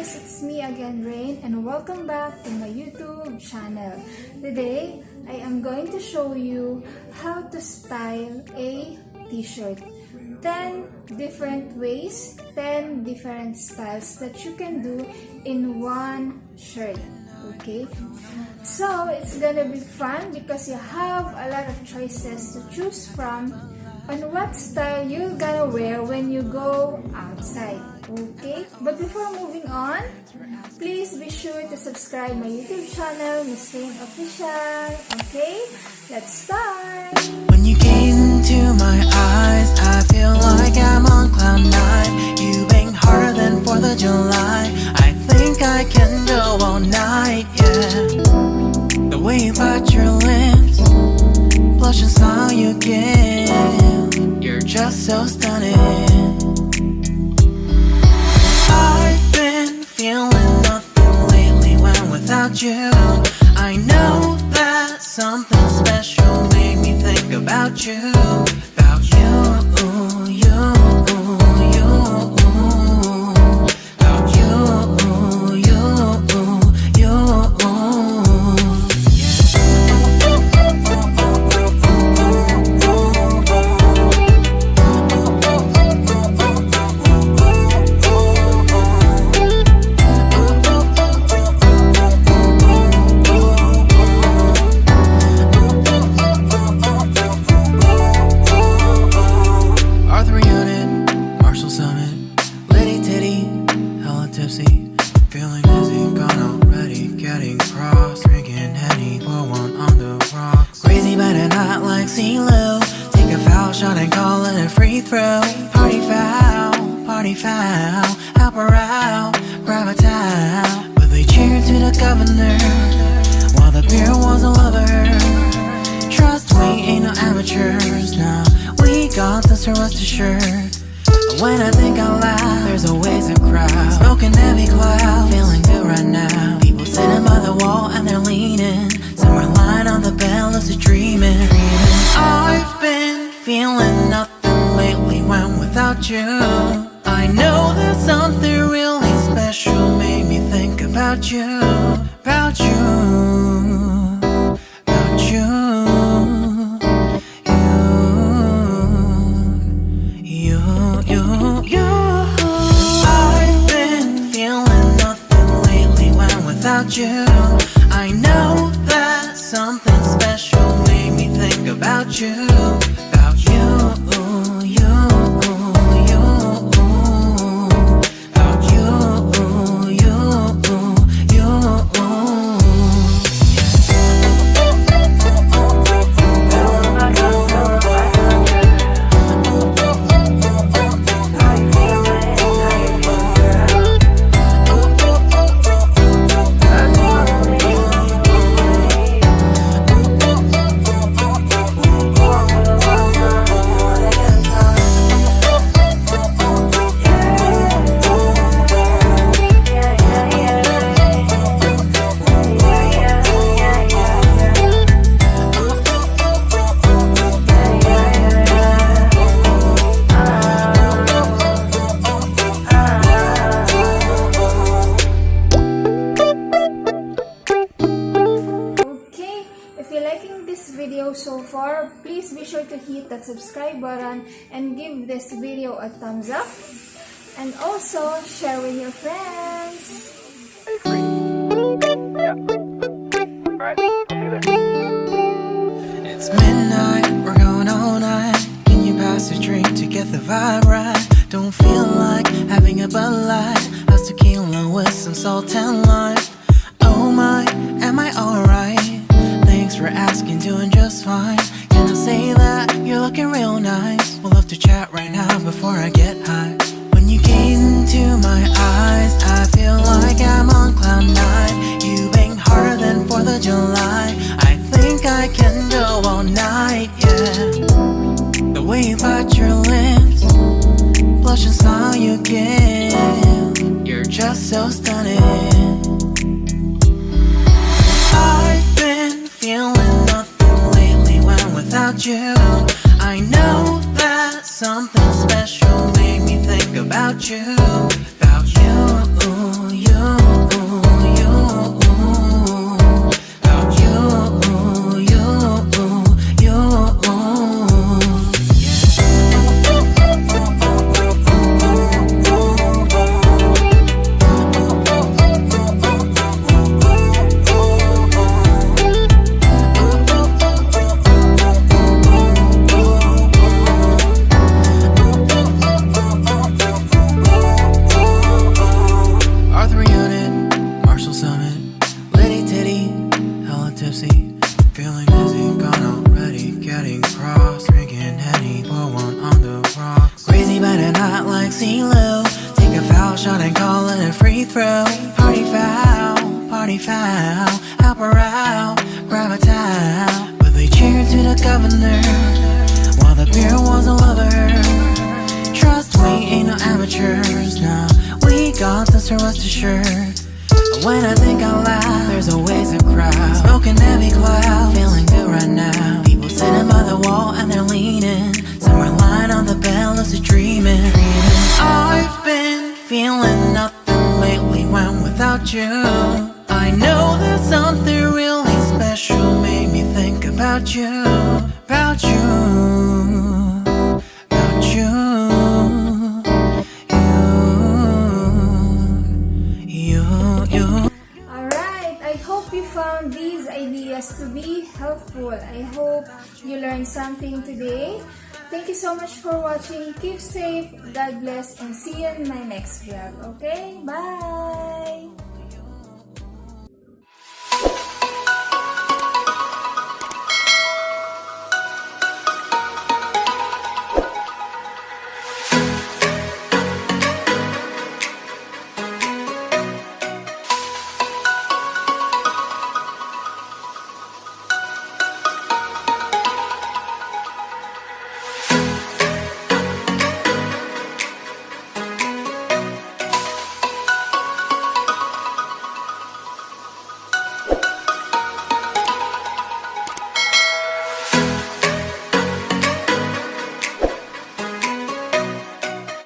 guys, it's me again, Rhain, and welcome back to my YouTube channel. Today, I am going to show you how to style a t-shirt. 10 different ways, 10 different styles that you can do in one shirt. Okay, so it's gonna be fun because you have a lot of choices to choose from on what style you're gonna wear when you go outside. Okay, but before moving on, please be sure to subscribe my YouTube channel, Miss Rhain Official. Okay, let's start. When you gaze into my eyes, I feel like I'm on cloud 9. You bang harder than 4th of July. I think I can go all night, yeah. The way you bite your lips, blush and smile you give, you're just so stunning. I've been feeling nothing lately when without you. I know that something special made me think about you, about you, you, you, about you, you, you. Feeling dizzy, gone already, getting cross, drinking Henny, pour one on the rocks. Crazy but not like CeeLo. Take a foul shot and call it a free throw. Party foul, help her out, grab a towel. But they cheered to the governor, while the beer was a lover. Trust we ain't no amateurs, nah, we got this, rest assured. When I think out loud, there's always a crowd, smoking heavy cloud, feeling good right now. People sitting by the wall and they're leaning, some are lying on the bed, lucid dreaming. I've been feeling nothing lately when without you. I know that something really special made me think about you, about you, about you. Without you, I know that something special made me think about you, about you, you, you, about you, you, you. Video so far, please be sure to hit that subscribe button and give this video a thumbs up, and also share with your friends. It's midnight, we're going all night. Can you pass a drink to get the vibe right? Don't feel like having a Bud Light, how's tequila with some salt and lime? Oh my, am I alright? Thanks for asking, doing just fine. Can I say that you're looking real nice? We'll love to chat right now before I get high. When you gaze into my eyes, I feel like I'm on cloud 9. You bang harder than 4th of July. I think I can go all night, yeah. The way you bite your lips, blush and smile you give, you're just so stunning. I've been feeling nothing lately when without you. I know that something special made me think about you, about you, you. better not like CeeLo. Take a foul shot and call it a free throw. Party foul, help her out, grab a towel. But they cheered to the governor while the beer was a lover. Trust we ain't no amateurs, nah. We got this, so rest assured. When I think out loud, there's always a crowd. Smoking heavy cloud, feeling good right now. People sitting by the wall and they're leaning. Some are lying on the bed, lucid dreaming. I've been feeling nothing lately when without you. I know that something really special made me think about you. About you. About you. Alright, I hope you found these ideas to be helpful. I hope you learned something today. Thank you so much for watching. Keep safe, God bless, and see you in my next vlog. Okay? Bye!